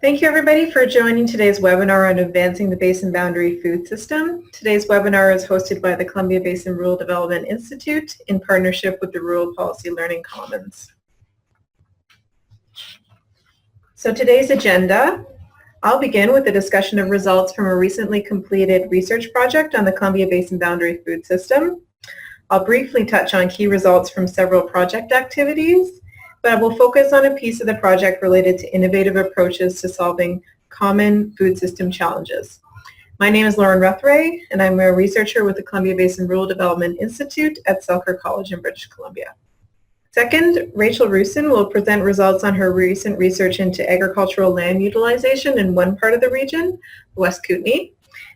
Thank you everybody for joining today's webinar on advancing the Basin-Boundary food system. Today's webinar is hosted by the Columbia Basin Rural Development Institute in partnership with the Rural Policy Learning Commons. So today's agenda, I'll begin with a discussion of results from a recently completed research project on the Columbia Basin-Boundary food system. I'll briefly touch on key results from several project activities, but I will focus on a piece of the project related to innovative approaches to solving common food system challenges. My name is Rethoret, and I'm a researcher with the Columbia Basin Rural Development Institute at Selkirk College in British Columbia. Second, Rachael Roussin will present results on her recent research into agricultural land utilization in one part of the region, West Kootenay,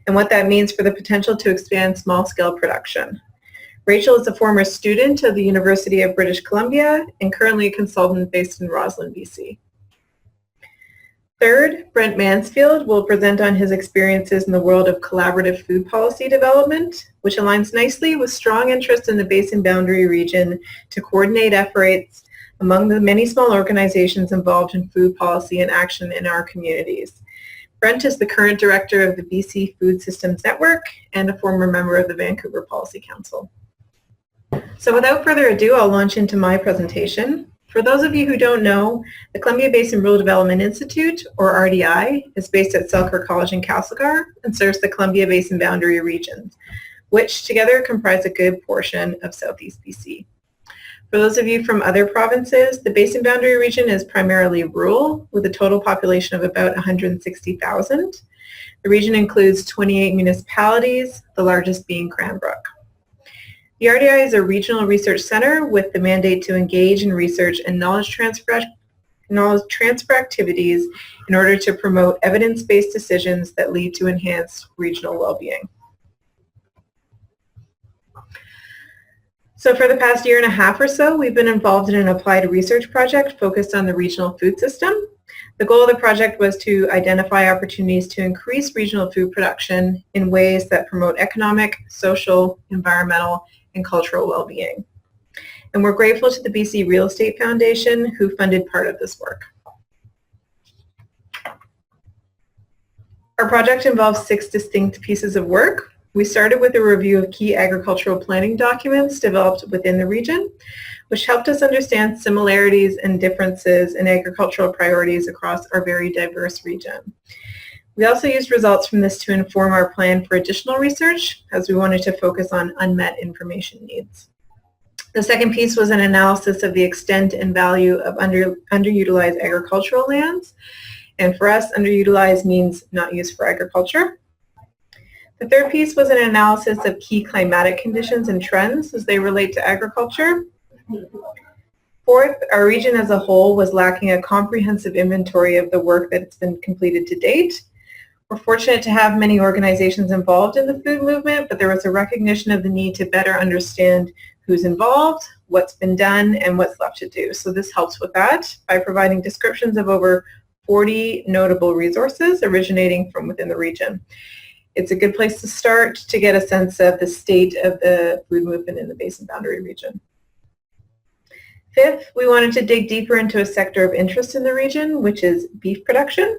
and what that means for the potential to expand small-scale production. Rachael is a former student of the University of British Columbia and currently a consultant based in Roslyn, BC. Third, Brent Mansfield will present on his experiences in the world of collaborative food policy development, which aligns nicely with strong interest in the Basin-Boundary region to coordinate efforts among the many small organizations involved in food policy and action in our communities. Brent is the current director of the BC Food Systems Network and a former member of the Vancouver Policy Council. So without further ado, I'll launch into my presentation. For those of you who don't know, the Columbia Basin Rural Development Institute, or RDI, is based at Selkirk College in Castlegar and serves the Columbia Basin-Boundary regions, which together comprise a good portion of Southeast BC. For those of you from other provinces, the Basin-Boundary region is primarily rural, with a total population of about 160,000. The region includes 28 municipalities, the largest being Cranbrook. The RDI is a regional research center with the mandate to engage in research and knowledge transfer activities in order to promote evidence-based decisions that lead to enhanced regional well-being. So for the past year and a half or so, we've been involved in an applied research project focused on the regional food system. The goal of the project was to identify opportunities to increase regional food production in ways that promote economic, social, environmental, and cultural well-being. And we're grateful to the BC Real Estate Foundation who funded part of this work. Our project involves 6 distinct pieces of work. We started with a review of key agricultural planning documents developed within the region, which helped us understand similarities and differences in agricultural priorities across our very diverse region. We also used results from this to inform our plan for additional research, as we wanted to focus on unmet information needs. The second piece was an analysis of the extent and value of underutilized agricultural lands. And for us, underutilized means not used for agriculture. The third piece was an analysis of key climatic conditions and trends as they relate to agriculture. Fourth, our region as a whole was lacking a comprehensive inventory of the work that's been completed to date. We're fortunate to have many organizations involved in the food movement, but there was a recognition of the need to better understand who's involved, what's been done, and what's left to do. So this helps with that by providing descriptions of over 40 notable resources originating from within the region. It's a good place to start to get a sense of the state of the food movement in the Basin-Boundary region. Fifth, we wanted to dig deeper into a sector of interest in the region, which is beef production.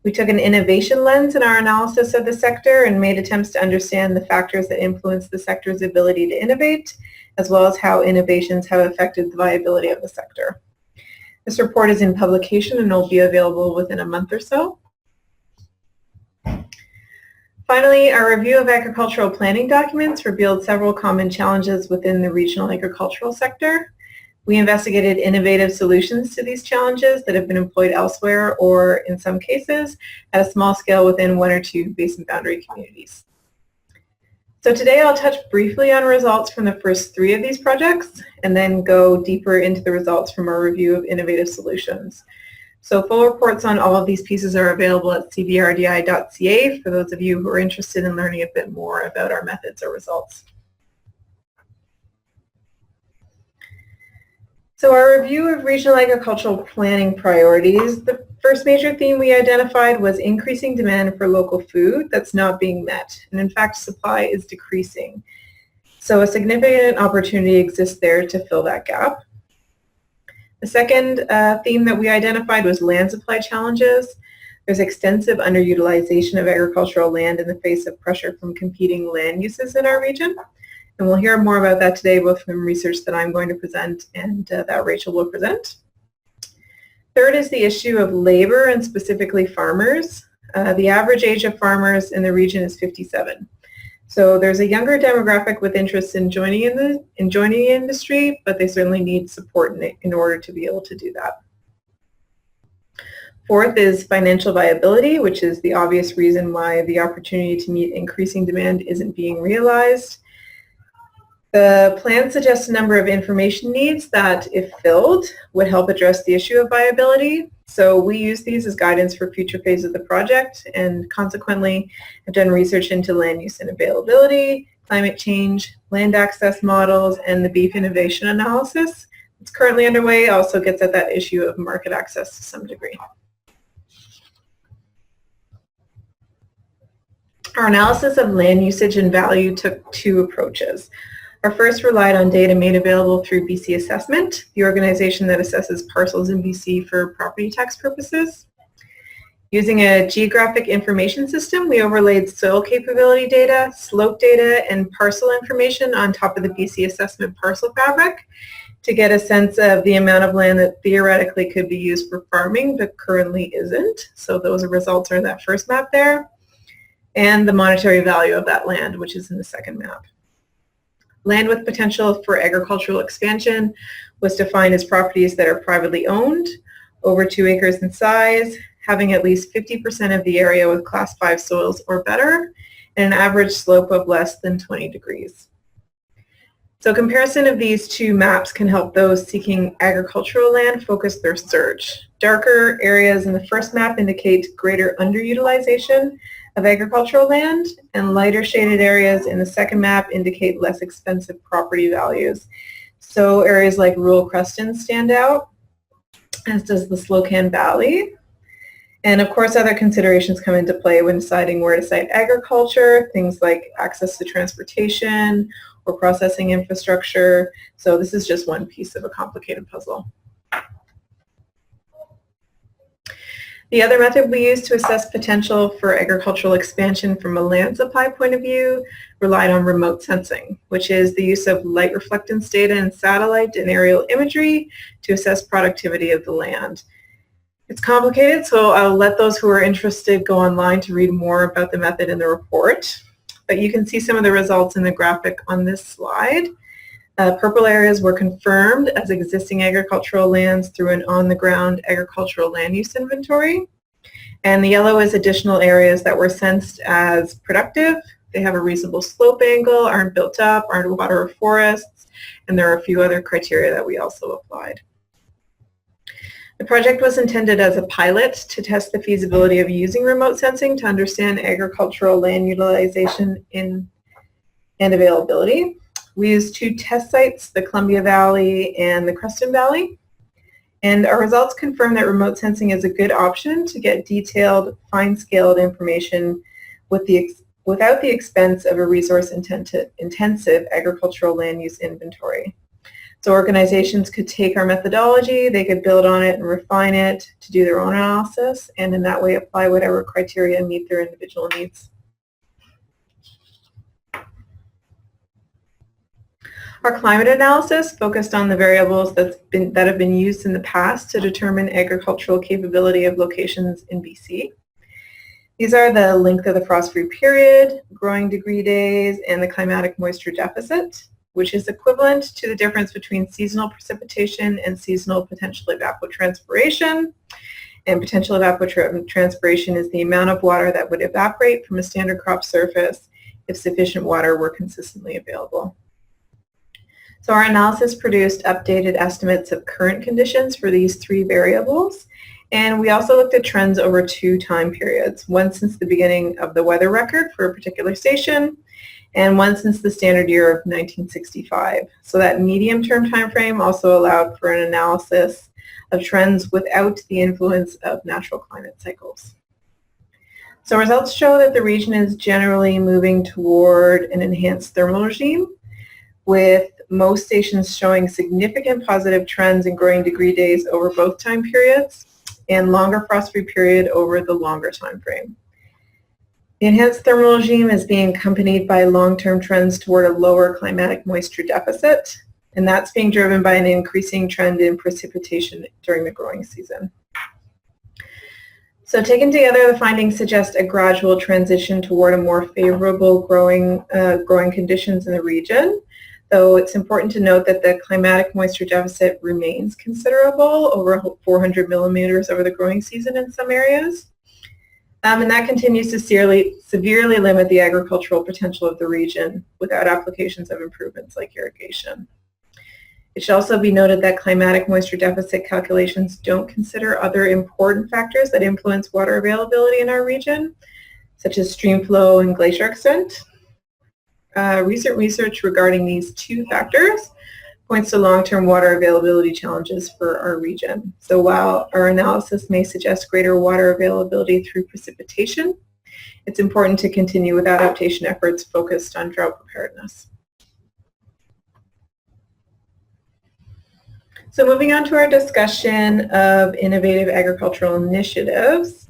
We took an innovation lens in our analysis of the sector and made attempts to understand the factors that influence the sector's ability to innovate, as well as how innovations have affected the viability of the sector. This report is in publication and will be available within a month or so. Finally, our review of agricultural planning documents revealed several common challenges within the regional agricultural sector. We investigated innovative solutions to these challenges that have been employed elsewhere or, in some cases, at a small scale within 1 or 2 Basin-Boundary communities. So today I'll touch briefly on results from the first 3 of these projects and then go deeper into the results from our review of innovative solutions. So full reports on all of these pieces are available at cbrdi.ca for those of you who are interested in learning a bit more about our methods or results. So our review of regional agricultural planning priorities, the first major theme we identified was increasing demand for local food that's not being met. And in fact, supply is decreasing. So a significant opportunity exists there to fill that gap. The second theme that we identified was land supply challenges. There's extensive underutilization of agricultural land in the face of pressure from competing land uses in our region. And we'll hear more about that today, both from research that I'm going to present and that Rachel will present. Third is the issue of labor, and specifically farmers. The average age of farmers in the region is 57. So there's a younger demographic with interest in joining the industry, but they certainly need support in order to be able to do that. Fourth is financial viability, which is the obvious reason why the opportunity to meet increasing demand isn't being realized. The plan suggests a number of information needs that, if filled, would help address the issue of viability. So we use these as guidance for future phases of the project, and consequently have done research into land use and availability, climate change, land access models, and the beef innovation analysis. It's currently underway. Also gets at that issue of market access to some degree. Our analysis of land usage and value took two approaches. Our first relied on data made available through BC Assessment, the organization that assesses parcels in BC for property tax purposes. Using a geographic information system, we overlaid soil capability data, slope data, and parcel information on top of the BC Assessment parcel fabric to get a sense of the amount of land that theoretically could be used for farming but currently isn't. So those results are in that first map there, and the monetary value of that land, which is in the second map. Land with potential for agricultural expansion was defined as properties that are privately owned, over 2 acres in size, having at least 50% of the area with class 5 soils or better, and an average slope of less than 20 degrees. So comparison of these two maps can help those seeking agricultural land focus their search. Darker areas in the first map indicate greater underutilization of agricultural land, and lighter shaded areas in the second map indicate less expensive property values. So areas like rural Creston stand out, as does the Slocan Valley. And of course, other considerations come into play when deciding where to site agriculture, things like access to transportation or processing infrastructure. So this is just one piece of a complicated puzzle. The other method we used to assess potential for agricultural expansion from a land supply point of view relied on remote sensing, which is the use of light reflectance data and satellite and aerial imagery to assess productivity of the land. It's complicated, so I'll let those who are interested go online to read more about the method in the report. But you can see some of the results in the graphic on this slide. Purple areas were confirmed as existing agricultural lands through an on-the-ground agricultural land use inventory. And the yellow is additional areas that were sensed as productive. They have a reasonable slope angle, aren't built up, aren't water or forests, and there are a few other criteria that we also applied. The project was intended as a pilot to test the feasibility of using remote sensing to understand agricultural land utilization and availability. We used 2 test sites, the Columbia Valley and the Creston Valley, and our results confirm that remote sensing is a good option to get detailed, fine-scaled information without the expense of a resource-intensive agricultural land use inventory. So organizations could take our methodology, they could build on it and refine it to do their own analysis, and in that way apply whatever criteria meet their individual needs. Our climate analysis focused on the variables that have been used in the past to determine agricultural capability of locations in BC. These are the length of the frost-free period, growing degree days, and the climatic moisture deficit, which is equivalent to the difference between seasonal precipitation and seasonal potential evapotranspiration. And potential evapotranspiration is the amount of water that would evaporate from a standard crop surface if sufficient water were consistently available. So our analysis produced updated estimates of current conditions for these 3 variables, and we also looked at trends over 2 time periods, one since the beginning of the weather record for a particular station, and one since the standard year of 1965. So that medium-term time frame also allowed for an analysis of trends without the influence of natural climate cycles. So results show that the region is generally moving toward an enhanced thermal regime, with most stations showing significant positive trends in growing degree days over both time periods. and longer frost-free period over the longer time frame. The enhanced thermal regime is being accompanied by long-term trends toward a lower climatic moisture deficit, and that's being driven by an increasing trend in precipitation during the growing season. So taken together, the findings suggest a gradual transition toward a more favorable growing conditions in the region, though it's important to note that the climatic moisture deficit remains considerable, over 400 millimeters over the growing season in some areas. And that continues to severely limit the agricultural potential of the region without applications of improvements like irrigation. It should also be noted that climatic moisture deficit calculations don't consider other important factors that influence water availability in our region, such as stream flow and glacier extent. Recent research regarding these two factors points to long-term water availability challenges for our region. So while our analysis may suggest greater water availability through precipitation, it's important to continue with adaptation efforts focused on drought preparedness. So moving on to our discussion of innovative agricultural initiatives.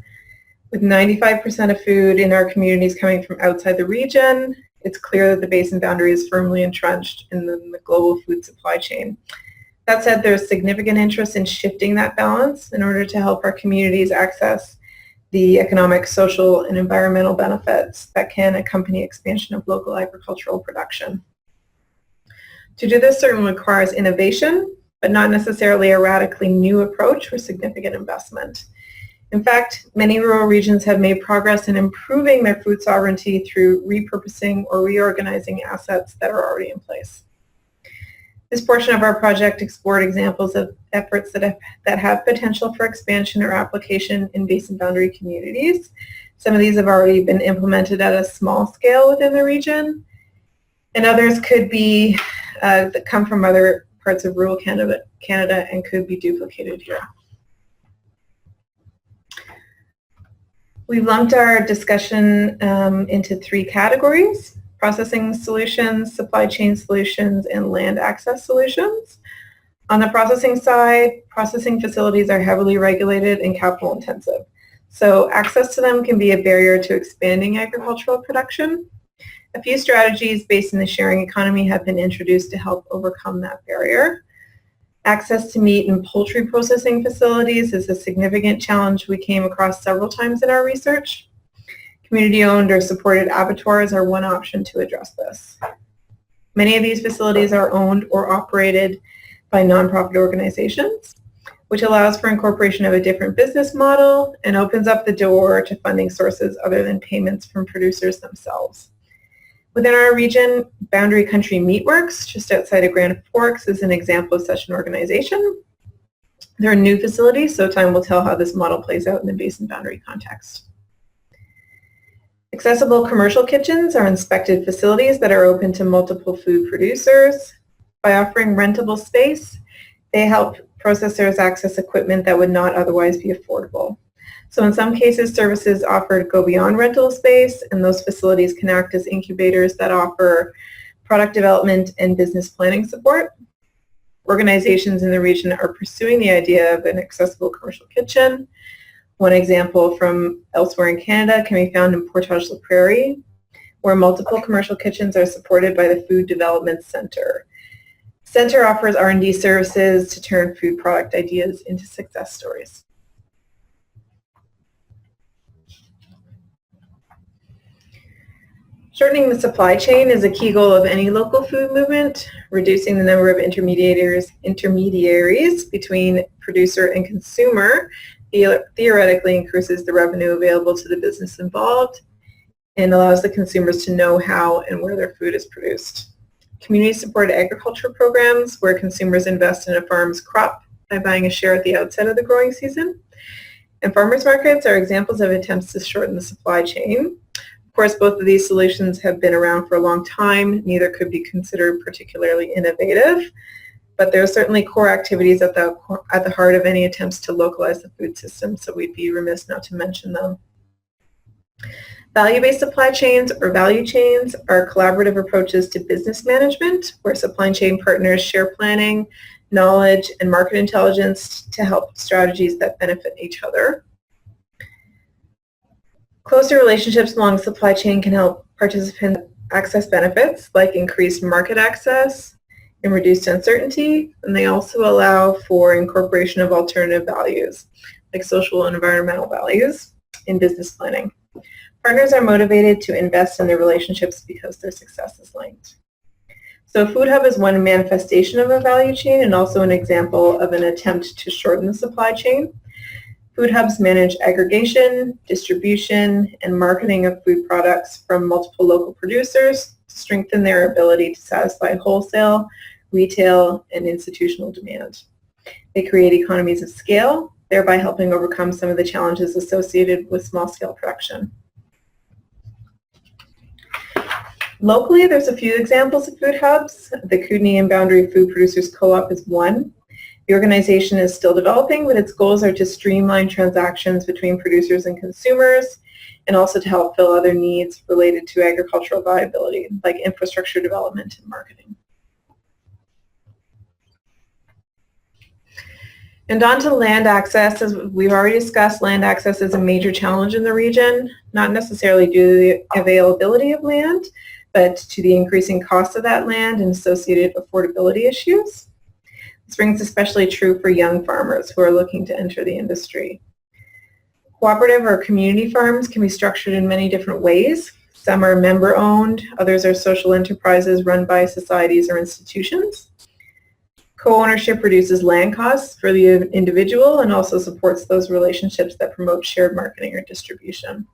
With 95% of food in our communities coming from outside the region, it's clear that the Basin Boundary is firmly entrenched in the global food supply chain. That said, there's significant interest in shifting that balance in order to help our communities access the economic, social, and environmental benefits that can accompany expansion of local agricultural production. To do this certainly requires innovation, but not necessarily a radically new approach or significant investment. In fact, many rural regions have made progress in improving their food sovereignty through repurposing or reorganizing assets that are already in place. This portion of our project explored examples of efforts that have potential for expansion or application in Basin Boundary communities. Some of these have already been implemented at a small scale within the region, and others could be that come from other parts of rural Canada and could be duplicated here. We've lumped our discussion into three categories: processing solutions, supply chain solutions, and land access solutions. On the processing side, processing facilities are heavily regulated and capital intensive. So access to them can be a barrier to expanding agricultural production. A few strategies based in the sharing economy have been introduced to help overcome that barrier. Access to meat and poultry processing facilities is a significant challenge we came across several times in our research. Community-owned or supported abattoirs are one option to address this. Many of these facilities are owned or operated by nonprofit organizations, which allows for incorporation of a different business model and opens up the door to funding sources other than payments from producers themselves. Within our region, Boundary Country Meatworks, just outside of Grand Forks, is an example of such an organization. They're a new facility, so time will tell how this model plays out in the Basin Boundary context. Accessible commercial kitchens are inspected facilities that are open to multiple food producers. By offering rentable space, they help processors access equipment that would not otherwise be affordable. So in some cases, services offered go beyond rental space, and those facilities can act as incubators that offer product development and business planning support. Organizations in the region are pursuing the idea of an accessible commercial kitchen. One example from elsewhere in Canada can be found in Portage-la-Prairie, where multiple commercial kitchens are supported by the Food Development Center. Center offers R&D services to turn food product ideas into success stories. Shortening the supply chain is a key goal of any local food movement. Reducing the number of intermediaries between producer and consumer theoretically increases the revenue available to the business involved and allows the consumers to know how and where their food is produced. Community-supported agriculture programs where consumers invest in a farm's crop by buying a share at the outset of the growing season. And farmers markets are examples of attempts to shorten the supply chain. Of course, both of these solutions have been around for a long time. Neither could be considered particularly innovative, but there are certainly core activities at the heart of any attempts to localize the food system, so we'd be remiss not to mention them. Value-based supply chains or value chains are collaborative approaches to business management where supply chain partners share planning, knowledge, and market intelligence to help strategies that benefit each other. Closer relationships along the supply chain can help participants access benefits like increased market access and reduced uncertainty, and they also allow for incorporation of alternative values like social and environmental values in business planning. Partners are motivated to invest in their relationships because their success is linked. So a food hub is one manifestation of a value chain and also an example of an attempt to shorten the supply chain. Food hubs manage aggregation, distribution, and marketing of food products from multiple local producers to strengthen their ability to satisfy wholesale, retail, and institutional demand. They create economies of scale, thereby helping overcome some of the challenges associated with small-scale production. Locally, there's a few examples of food hubs. The Kootenay and Boundary Food Producers Co-op is one. The organization is still developing, but its goals are to streamline transactions between producers and consumers, and also to help fill other needs related to agricultural viability, like infrastructure development and marketing. And on to land access. As we've already discussed, land access is a major challenge in the region, not necessarily due to the availability of land, but to the increasing cost of that land and associated affordability issues. This rings especially true for young farmers who are looking to enter the industry. Cooperative or community farms can be structured in many different ways. Some are member-owned, others are social enterprises run by societies or institutions. Co-ownership reduces land costs for the individual and also supports those relationships that promote shared marketing or distribution.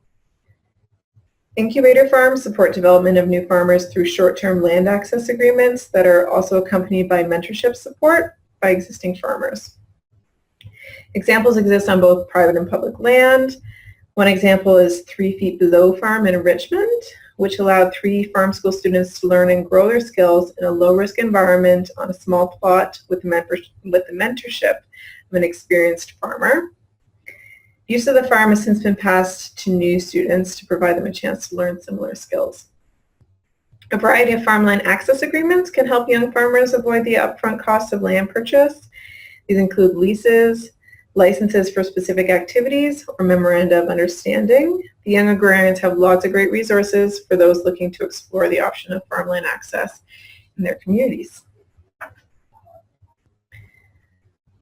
Incubator farms support development of new farmers through short-term land access agreements that are also accompanied by mentorship support by existing farmers. Examples exist on both private and public land. One example is 3 Feet Below Farm in Richmond, which allowed 3 farm school students to learn and grow their skills in a low-risk environment on a small plot with the mentorship of an experienced farmer. Use of the farm has since been passed to new students to provide them a chance to learn similar skills. A variety of farmland access agreements can help young farmers avoid the upfront costs of land purchase. These include leases, licenses for specific activities, or memoranda of understanding. The young agrarians have lots of great resources for those looking to explore the option of farmland access in their communities.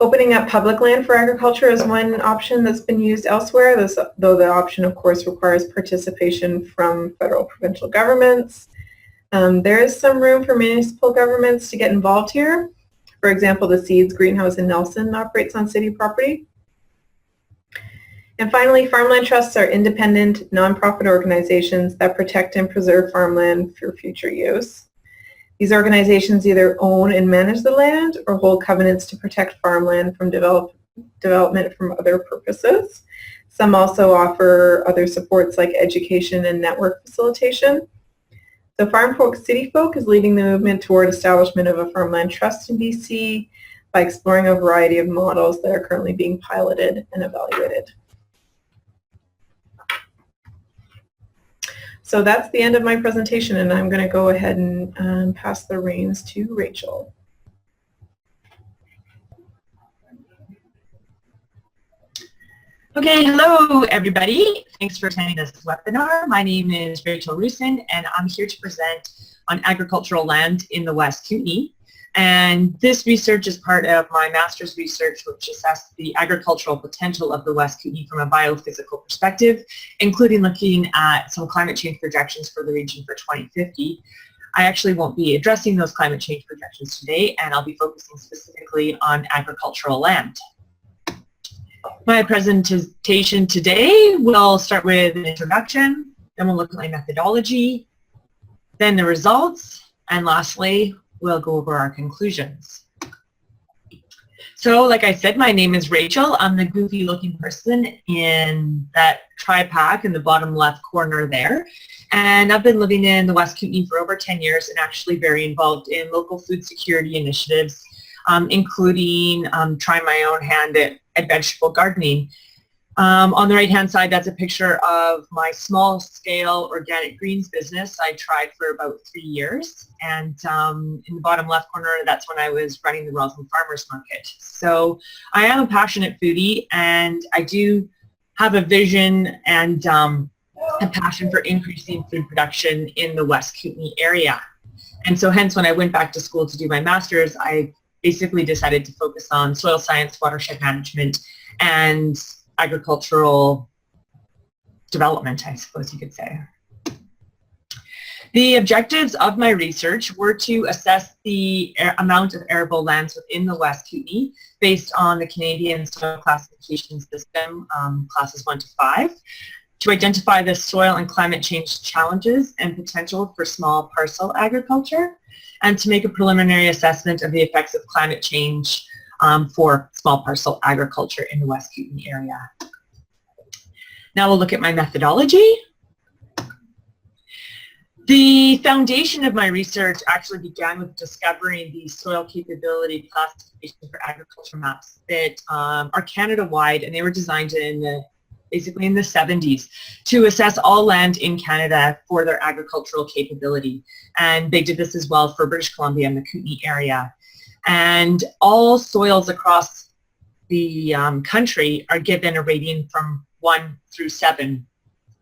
Opening up public land for agriculture is one option that's been used elsewhere, though the option, of course, requires participation from federal provincial governments. There is some room for municipal governments to get involved here. For example, the Seeds greenhouse in Nelson operates on city property. And finally, farmland trusts are independent, nonprofit organizations that protect and preserve farmland for future use. These organizations either own and manage the land or hold covenants to protect farmland from development from other purposes. Some also offer other supports like education and network facilitation. So Farm Folk City Folk is leading the movement toward establishment of a farmland trust in BC by exploring a variety of models that are currently being piloted and evaluated. So that's the end of my presentation, and I'm going to go ahead and pass the reins to Rachel. Okay, hello everybody. Thanks for attending this webinar. My name is Rachael Roussin, and I'm here to present on agricultural land in the West Kootenay. And this research is part of my master's research, which assessed the agricultural potential of the West Kootenay from a biophysical perspective, including looking at some climate change projections for the region for 2050. I actually won't be addressing those climate change projections today, and I'll be focusing specifically on agricultural land. My presentation today will start with an introduction, then we'll look at my methodology, then the results, and lastly, we'll go over our conclusions. So, like I said, my name is Rachel. I'm the goofy looking person in that tri-pack in the bottom left corner there. And I've been living in the West Kootenay for over 10 years and actually very involved in local food security initiatives, including trying my own hand at vegetable gardening. On the right-hand side, that's a picture of my small-scale organic greens business I tried for about 3 years. And in the bottom left corner, that's when I was running the Roslyn Farmers Market. So I am a passionate foodie, and I do have a vision and a passion for increasing food production in the West Kootenay area. And so hence, when I went back to school to do my master's, I basically decided to focus on soil science, watershed management, and agricultural development, I suppose you could say. The objectives of my research were to assess the amount of arable lands within the West Kootenay based on the Canadian soil classification system, classes 1 to 5, to identify the soil and climate change challenges and potential for small parcel agriculture, and to make a preliminary assessment of the effects of climate change for small parcel agriculture in the West Kootenay area. Now we'll look at my methodology. The foundation of my research actually began with discovering the soil capability classification for agriculture maps that are Canada-wide, and they were designed basically in the 70s to assess all land in Canada for their agricultural capability. And they did this as well for British Columbia and the Kootenay area. And all soils across the country are given a rating from 1 through 7,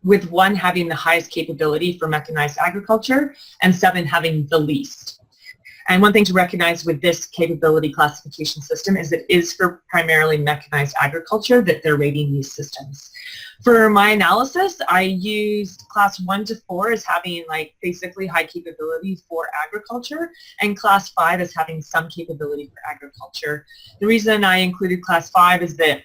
with 1 having the highest capability for mechanized agriculture and 7 having the least. And one thing to recognize with this capability classification system is it is for primarily mechanized agriculture that they're rating these systems. For my analysis, I used class 1 to 4 as having basically high capability for agriculture, and class 5 as having some capability for agriculture. The reason I included class 5 is that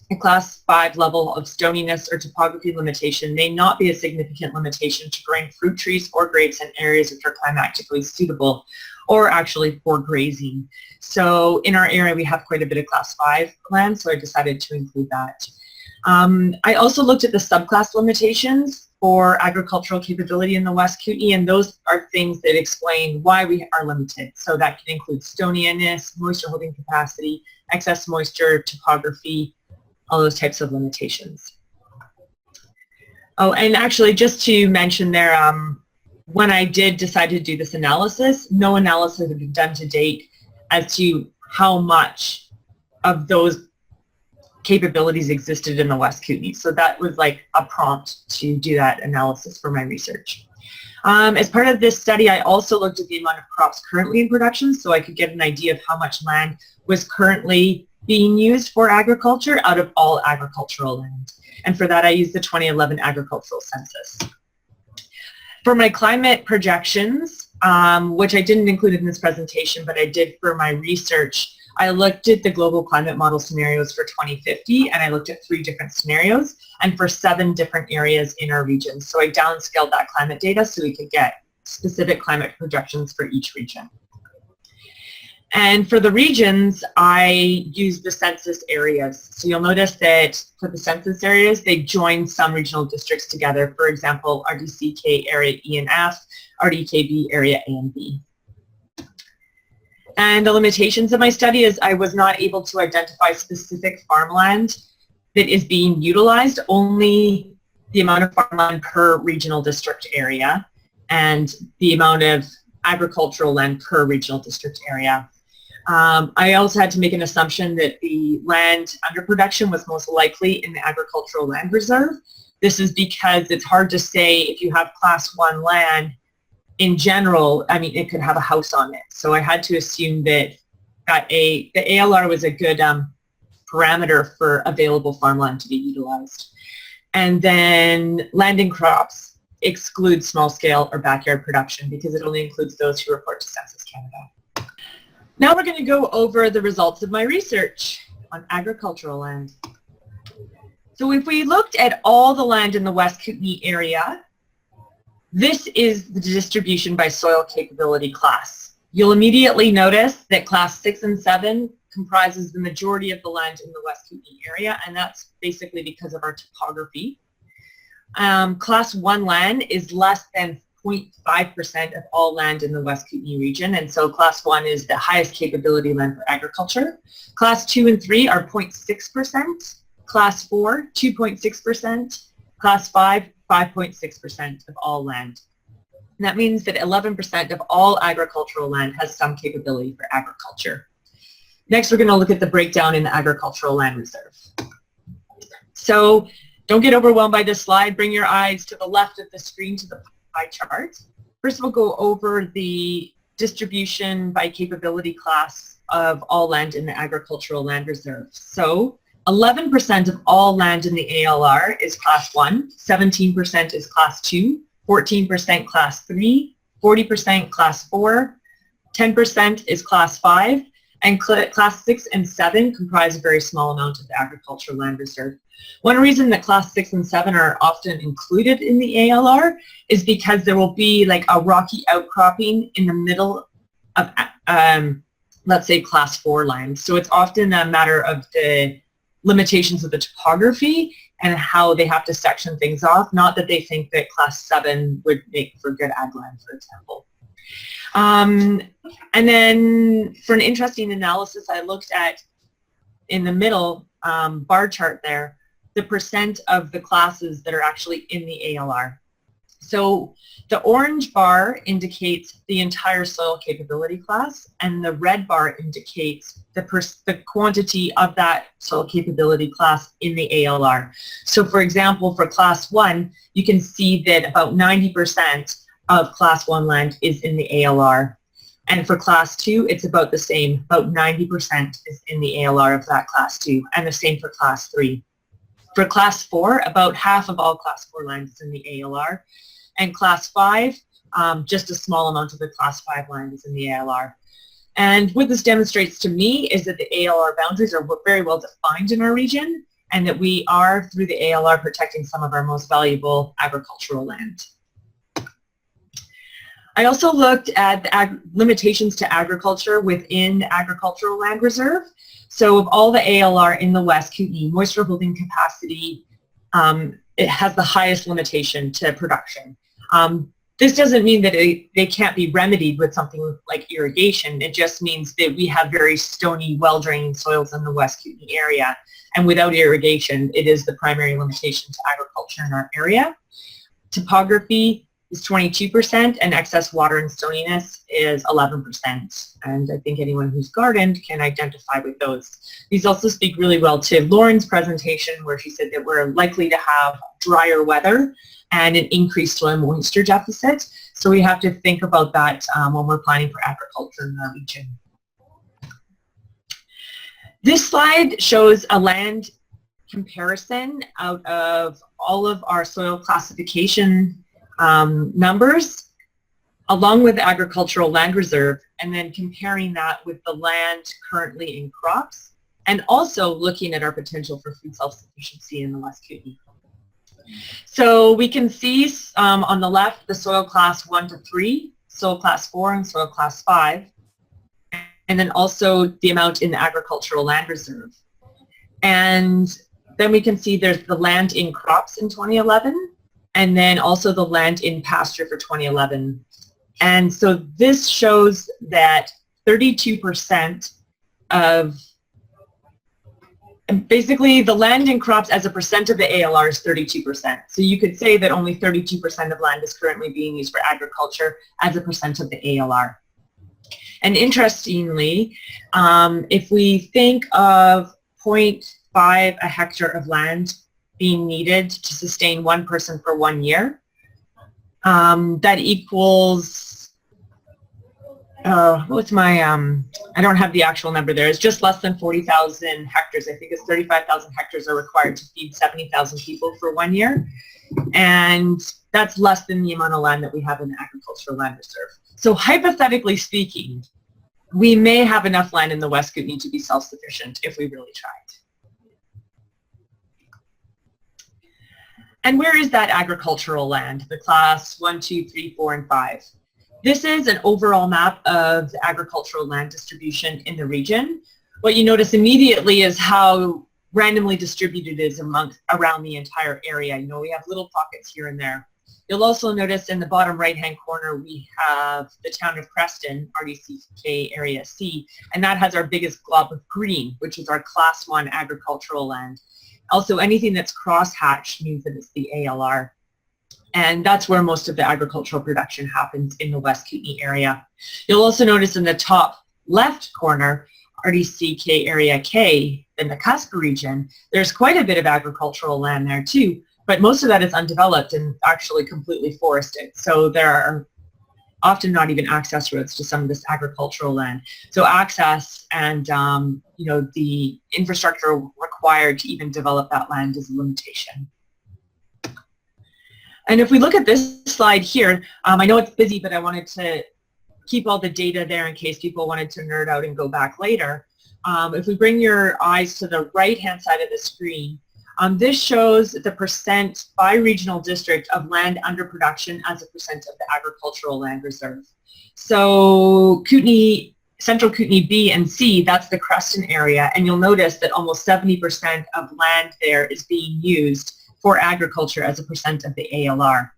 a class 5 level of stoniness or topography limitation may not be a significant limitation to growing fruit trees or grapes in areas which are climatically suitable, or actually for grazing. So in our area, we have quite a bit of class 5 land, so I decided to include that. I also looked at the subclass limitations for agricultural capability in the West Kootenay, and those are things that explain why we are limited. So that can include stoniness, moisture holding capacity, excess moisture, topography, all those types of limitations. Oh, and actually just to mention there, when I did decide to do this analysis, no analysis had been done to date as to how much of those capabilities existed in the West Kootenay. So that was like a prompt to do that analysis for my research. As part of this study, I also looked at the amount of crops currently in production so I could get an idea of how much land was currently being used for agriculture out of all agricultural land. And for that, I used the 2011 agricultural census. For my climate projections, which I didn't include in this presentation, but I did for my research, I looked at the global climate model scenarios for 2050, and I looked at 3 different scenarios, and for 7 different areas in our region. So I downscaled that climate data so we could get specific climate projections for each region. And for the regions, I used the census areas. So you'll notice that for the census areas, they joined some regional districts together. For example, RDCK area E and F, RDKB area A and B. And the limitations of my study is I was not able to identify specific farmland that is being utilized, only the amount of farmland per regional district area and the amount of agricultural land per regional district area. I also had to make an assumption that the land under production was most likely in the agricultural land reserve. This is because it's hard to say if you have class 1 land in general, I mean, it could have a house on it. So I had to assume that the ALR was a good parameter for available farmland to be utilized. And then landing crops exclude small scale or backyard production because it only includes those who report to Census Canada. Now we're going to go over the results of my research on agricultural land. So if we looked at all the land in the West Kootenay area, this is the distribution by soil capability class. You'll immediately notice that class 6 and 7 comprises the majority of the land in the West Kootenay area, and that's basically because of our topography. Class 1 land is less than 0.5% of all land in the West Kootenay region, and so class 1 is the highest capability land for agriculture. Class 2 and 3 are 0.6%, Class 4, 2.6%, Class 5, 5.6% of all land. And that means that 11% of all agricultural land has some capability for agriculture. Next, we're going to look at the breakdown in the agricultural land reserve. So don't get overwhelmed by this slide. Bring your eyes to the left of the screen to the pie chart. First, we'll go over the distribution by capability class of all land in the agricultural land reserve. So 11% of all land in the ALR is Class 1, 17% is Class 2, 14% Class 3, 40% Class 4, 10% is Class 5, and Class 6 and 7 comprise a very small amount of the agricultural land reserve. One reason that Class 6 and 7 are often included in the ALR is because there will be like a rocky outcropping in the middle of, let's say, Class 4 land. So it's often a matter of the limitations of the topography and how they have to section things off, not that they think that Class 7 would make for good ag land, for example. And then for an interesting analysis, I looked at, in the middle bar chart there, the percent of the classes that are actually in the ALR. So the orange bar indicates the entire soil capability class, and the red bar indicates the quantity of that soil capability class in the ALR. So for example, for Class 1, you can see that about 90% of Class 1 land is in the ALR. And for Class 2, it's about the same. About 90% is in the ALR of that Class 2, and the same for Class 3. For Class 4, about half of all Class 4 land is in the ALR. And Class 5, just a small amount of the Class 5 land is in the ALR. And what this demonstrates to me is that the ALR boundaries are very well defined in our region, and that we are, through the ALR, protecting some of our most valuable agricultural land. I also looked at the limitations to agriculture within the agricultural land reserve. So of all the ALR in the West Kootenay, moisture holding capacity, it has the highest limitation to production. This doesn't mean that they can't be remedied with something like irrigation. It just means that we have very stony, well-drained soils in the West Kootenay area. And without irrigation, it is the primary limitation to agriculture in our area. Topography is 22%, and excess water and stoniness is 11%. And I think anyone who's gardened can identify with those. These also speak really well to Lauren's presentation, where she said that we're likely to have drier weather and an increased soil moisture deficit. So we have to think about that when we're planning for agriculture in our region. This slide shows a land comparison out of all of our soil classification numbers, along with the agricultural land reserve, and then comparing that with the land currently in crops, and also looking at our potential for food self-sufficiency in the West Kootenay. So we can see on the left the soil class 1 to 3, soil class 4, and soil class 5, and then also the amount in the agricultural land reserve. And then we can see there's the land in crops in 2011, and then also the land in pasture for 2011. And so this shows that 32% of, basically the land in crops as a percent of the ALR is 32%. So you could say that only 32% of land is currently being used for agriculture as a percent of the ALR. And interestingly, if we think of 0.5 a hectare of land being needed to sustain one person for 1 year, that equals, what's my, I don't have the actual number there. It's just less than 40,000 hectares. I think it's 35,000 hectares are required to feed 70,000 people for 1 year. And that's less than the amount of land that we have in the agricultural land reserve. So hypothetically speaking, we may have enough land in the West Kootenay to be self-sufficient if we really tried. And where is that agricultural land, the class 1, 2, 3, 4, and 5? This is an overall map of the agricultural land distribution in the region. What you notice immediately is how randomly distributed it is around the entire area. You know, we have little pockets here and there. You'll also notice in the bottom right-hand corner we have the town of Creston, RDCK Area C, and that has our biggest glob of green, which is our Class 1 agricultural land. Also, anything that's cross-hatched means that it's the ALR. And that's where most of the agricultural production happens in the West Kootenay area. You'll also notice in the top left corner, RDCK Area K, in the cusp region, there's quite a bit of agricultural land there too, but most of that is undeveloped and actually completely forested. So there are often not even access roads to some of this agricultural land. So access and the infrastructure required to even develop that land is a limitation. And if we look at this slide here, I know it's busy, but I wanted to keep all the data there in case people wanted to nerd out and go back later. If we bring your eyes to the right-hand side of the screen, this shows the percent by regional district of land under production as a percent of the agricultural land reserve. So Kootenay, Central Kootenay B and C, that's the Creston area, and you'll notice that almost 70% of land there is being used for agriculture as a percent of the ALR.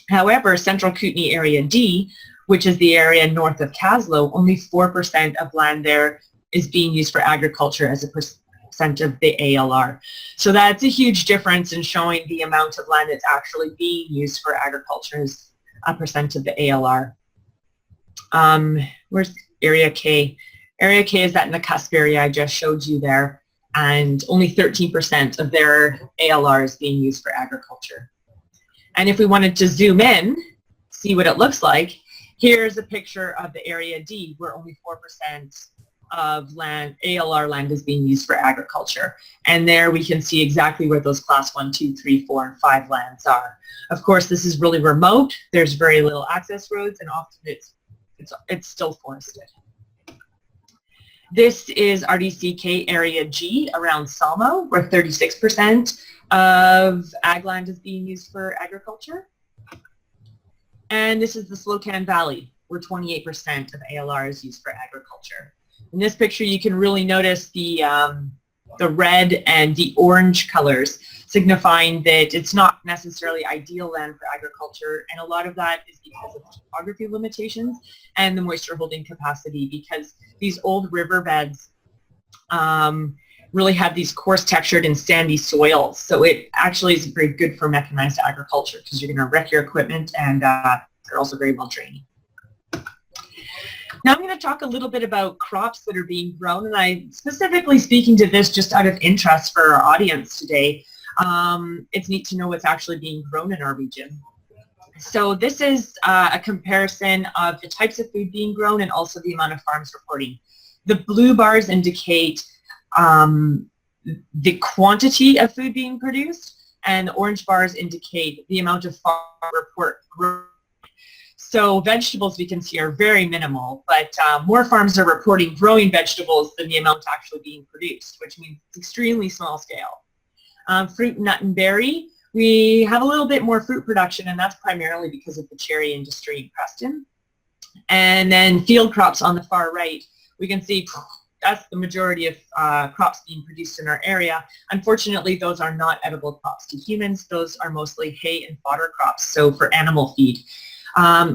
However, Central Kootenay Area D, which is the area north of Caslow, only 4% of land there is being used for agriculture as a percent of the ALR. So that's a huge difference in showing the amount of land that's actually being used for agriculture as a percent of the ALR. Where's Area K? Area K is that in the cusp area I just showed you there, and only 13% of their ALR is being used for agriculture. And if we wanted to zoom in, see what it looks like, here's a picture of the Area D, where only 4% of land, ALR land, is being used for agriculture. And there we can see exactly where those class 1, 2, 3, 4, and 5 lands are. Of course, this is really remote. There's very little access roads, and often it's still forested. This is RDCK Area G around Salmo, where 36% of ag land is being used for agriculture. And this is the Slocan Valley, where 28% of ALR is used for agriculture. In this picture, you can really notice the red and the orange colors, signifying that it's not necessarily ideal land for agriculture, and a lot of that is because of topography limitations and the moisture holding capacity, because these old riverbeds really have these coarse textured and sandy soils. So it actually is very good for mechanized agriculture because you're going to wreck your equipment, and they're also very well draining. Now I'm going to talk a little bit about crops that are being grown, and I'm specifically speaking to this just out of interest for our audience today. It's neat to know what's actually being grown in our region. So this is a comparison of the types of food being grown and also the amount of farms reporting. The blue bars indicate the quantity of food being produced, and the orange bars indicate the amount of farm report growth. So vegetables we can see are very minimal, but more farms are reporting growing vegetables than the amount actually being produced, which means it's extremely small scale. Fruit, nut, and berry, we have a little bit more fruit production, and that's primarily because of the cherry industry in Creston. And then field crops on the far right, we can see that's the majority of crops being produced in our area. Unfortunately, those are not edible crops to humans. Those are mostly hay and fodder crops, so for animal feed.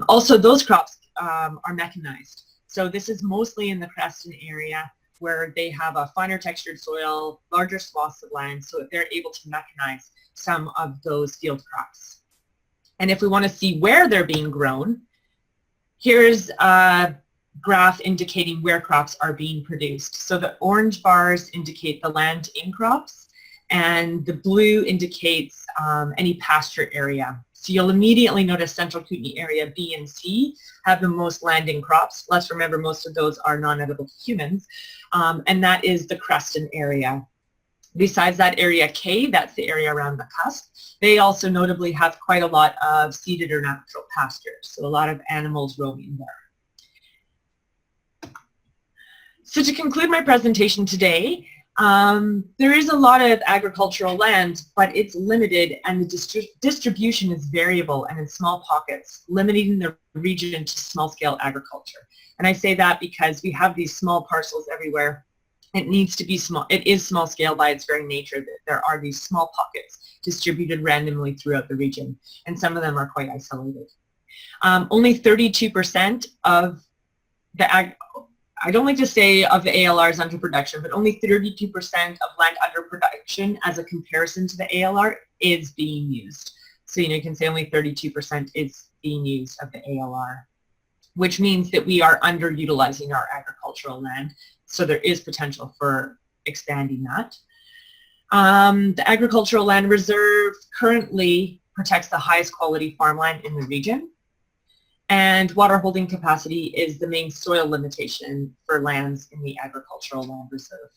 Also, those crops are mechanized. So this is mostly in the Creston area where they have a finer textured soil, larger swaths of land, so that they're able to mechanize some of those field crops. And if we want to see where they're being grown, here's a graph indicating where crops are being produced. So the orange bars indicate the land in crops, and the blue indicates any pasture area. So you'll immediately notice Central Kootenay Area B and C have the most land in crops. Let's remember most of those are non-edible to humans, and that is the Creston area. Besides that, Area K, that's the area around the cusp, they also notably have quite a lot of seeded or natural pastures, so a lot of animals roaming there. So to conclude my presentation today, there is a lot of agricultural land, but it's limited, and the distribution is variable and in small pockets, limiting the region to small-scale agriculture. And I say that because we have these small parcels everywhere. It needs to be small. It is small scale by its very nature, that there are these small pockets distributed randomly throughout the region, and some of them are quite isolated. Only 32% of the I don't like to say of the ALRs under production, but only 32% of land under production as a comparison to the ALR is being used. So, you can say only 32% is being used of the ALR, which means that we are underutilizing our agricultural land. So there is potential for expanding that. The Agricultural Land Reserve currently protects the highest quality farmland in the region. And water holding capacity is the main soil limitation for lands in the Agricultural Land Reserve.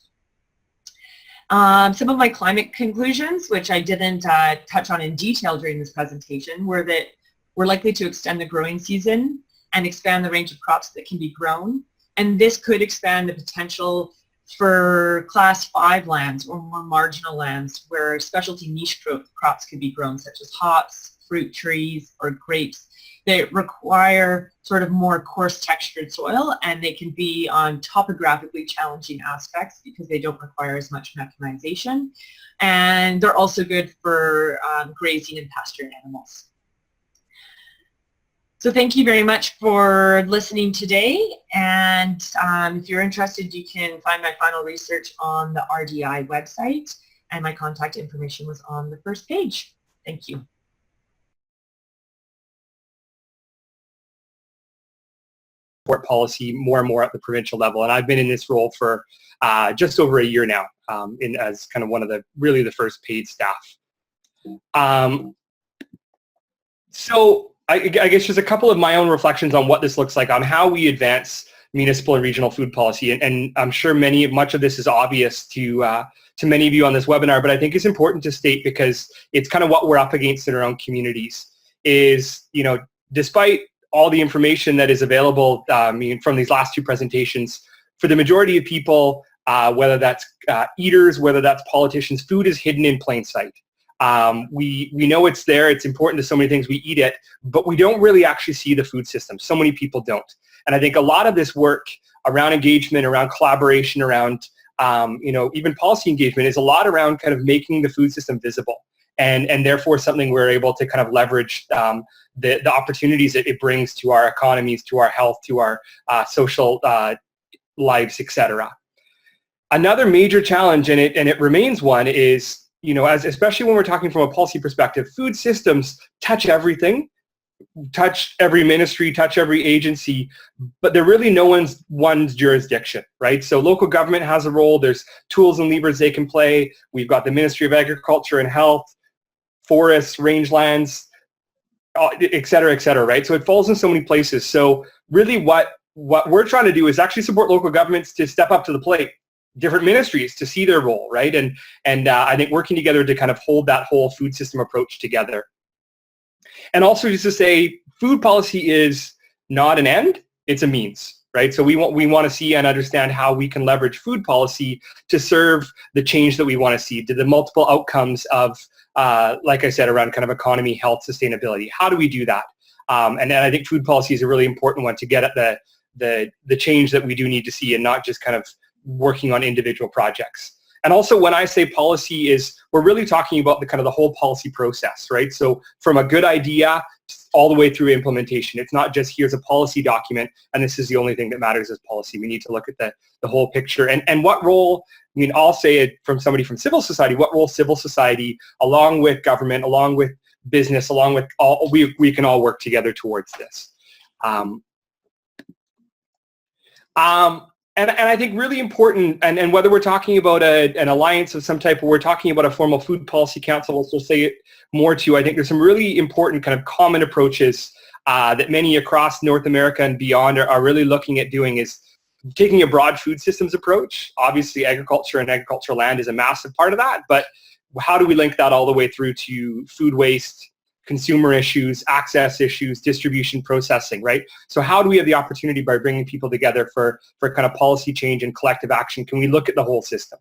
Some of my climate conclusions, which I didn't touch on in detail during this presentation, were that we're likely to extend the growing season and expand the range of crops that can be grown. And this could expand the potential for class 5 lands or more marginal lands where specialty niche crops could be grown, such as hops, fruit trees, or grapes. They require sort of more coarse textured soil, and they can be on topographically challenging aspects because they don't require as much mechanization. And they're also good for grazing and pasturing animals. So thank you very much for listening today. And if you're interested, you can find my final research on the RDI website, and my contact information was on the first page. Thank you. Support policy more and more at the provincial level, and I've been in this role for just over a year now, as kind of one of the really the first paid staff. So I guess just a couple of my own reflections on what this looks like, on how we advance municipal and regional food policy, and I'm sure much of this is obvious to many of you on this webinar, but I think it's important to state because it's kind of what we're up against in our own communities. Is, despite all the information that is available from these last two presentations, for the majority of people, whether that's eaters, whether that's politicians, food is hidden in plain sight. We know it's there, it's important to so many things, we eat it, but we don't really actually see the food system. So many people don't. And I think a lot of this work around engagement, around collaboration, around even policy engagement is a lot around kind of making the food system visible. And therefore something we're able to kind of leverage the opportunities that it brings to our economies, to our health, to our social lives, etc. Another major challenge, and it remains one, is, especially when we're talking from a policy perspective, food systems touch everything, touch every ministry, touch every agency, but they're really no one's jurisdiction, right? So local government has a role, there's tools and levers they can play. We've got the Ministry of Agriculture and Health, forests, rangelands, et cetera, right? So it falls in so many places. So really what we're trying to do is actually support local governments to step up to the plate, different ministries to see their role, right? And I think working together to kind of hold that whole food system approach together. And also just to say, food policy is not an end, it's a means, right? So we want to see and understand how we can leverage food policy to serve the change that we want to see, to the multiple outcomes of, like I said, around kind of economy, health, sustainability. How do we do that? And I think food policy is a really important one to get at the change that we do need to see, and not just kind of working on individual projects. And also when I say policy, we're really talking about the whole policy process, right? So from a good idea all the way through implementation. It's not just here's a policy document and this is the only thing that matters as policy. We need to look at the whole picture. And what role, I'll say it from somebody from civil society, what role civil society, along with government, along with business, along with all, we can all work together towards this. And I think really important, and whether we're talking about an alliance of some type or we're talking about a formal food policy council, let's just say it more too, I think there's some really important kind of common approaches that many across North America and beyond are really looking at doing, is taking a broad food systems approach. Obviously agriculture and agricultural land is a massive part of that, but how do we link that all the way through to food waste, consumer issues, access issues, distribution, processing, right? So how do we have the opportunity by bringing people together for kind of policy change and collective action? Can we look at the whole system?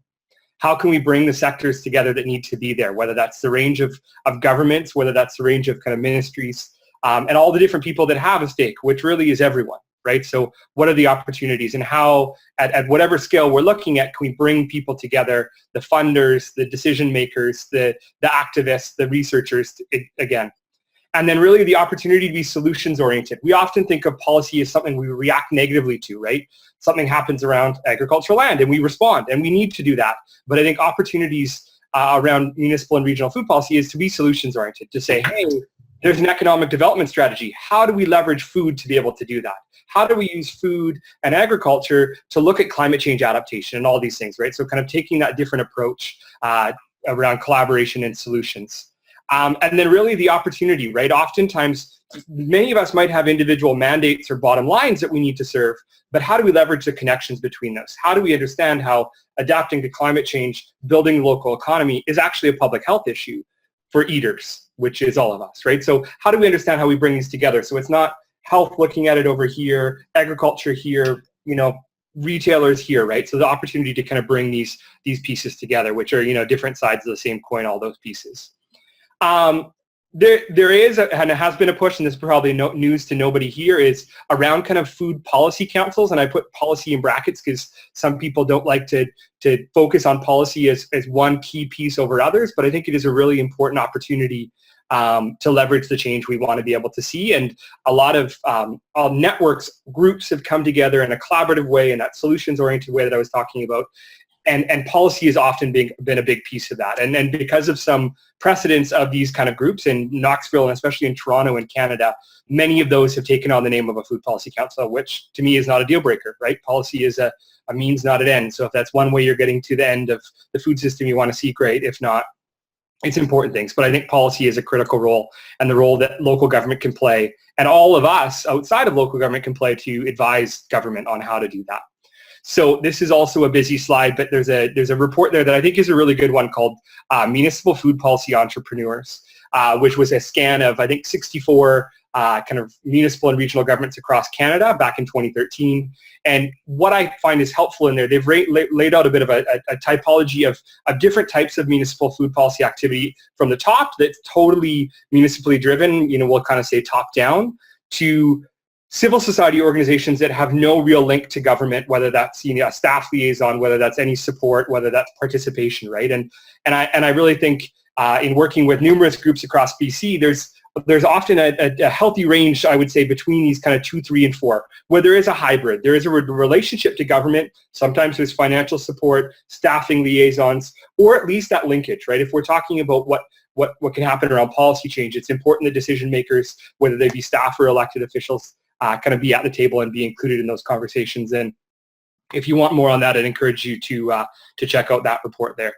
How can we bring the sectors together that need to be there, whether that's the range of governments, whether that's the range of kind of ministries, and all the different people that have a stake, which really is everyone, right? So what are the opportunities, and how, at whatever scale we're looking at, can we bring people together, the funders, the decision makers, the activists, the researchers, again. And then really the opportunity to be solutions oriented. We often think of policy as something we react negatively to, right? Something happens around agricultural land and we respond, and we need to do that. But I think opportunities around municipal and regional food policy is to be solutions oriented, to say, hey, there's an economic development strategy. How do we leverage food to be able to do that? How do we use food and agriculture to look at climate change adaptation and all these things, right? So kind of taking that different approach around collaboration and solutions. And then really the opportunity, right? Oftentimes, many of us might have individual mandates or bottom lines that we need to serve, but how do we leverage the connections between those? How do we understand how adapting to climate change, building the local economy is actually a public health issue for eaters, which is all of us, right? So how do we understand how we bring these together? So it's not health looking at it over here, agriculture here, you know, retailers here, right? So the opportunity to kind of bring these pieces together, which are, you know, different sides of the same coin, all those pieces. There is, and it has been a push, and this is probably no news to nobody here, is around kind of food policy councils, and I put policy in brackets because some people don't like to focus on policy as one key piece over others, but I think it is a really important opportunity to leverage the change we want to be able to see. And a lot of networks, groups have come together in a collaborative way, in that solutions-oriented way that I was talking about. And policy has often been a big piece of that. And then because of some precedents of these kind of groups in Knoxville and especially in Toronto and Canada, many of those have taken on the name of a food policy council, which to me is not a deal breaker, right? Policy is a means, not an end. So if that's one way you're getting to the end of the food system you want to see, great. If not, it's important things. But I think policy is a critical role, and the role that local government can play, and all of us outside of local government can play to advise government on how to do that. So this is also a busy slide, but there's a report there that I think is a really good one called Municipal Food Policy Entrepreneurs, which was a scan of, I think, 64 kind of municipal and regional governments across Canada back in 2013. And what I find is helpful in there, they've laid out a bit of a typology of different types of municipal food policy activity, from the top that's totally municipally driven, you know, we'll kind of say top down, to civil society organizations that have no real link to government, whether that's, you know, a staff liaison, whether that's any support, whether that's participation, right? And I really think in working with numerous groups across BC, there's often a healthy range, I would say, between these kind of 2, 3, and 4, where there is a hybrid. There is a relationship to government. Sometimes there's financial support, staffing liaisons, or at least that linkage, right? If we're talking about what can happen around policy change, it's important that decision makers, whether they be staff or elected officials, kind of be at the table and be included in those conversations. And if you want more on that, I'd encourage you to check out that report there.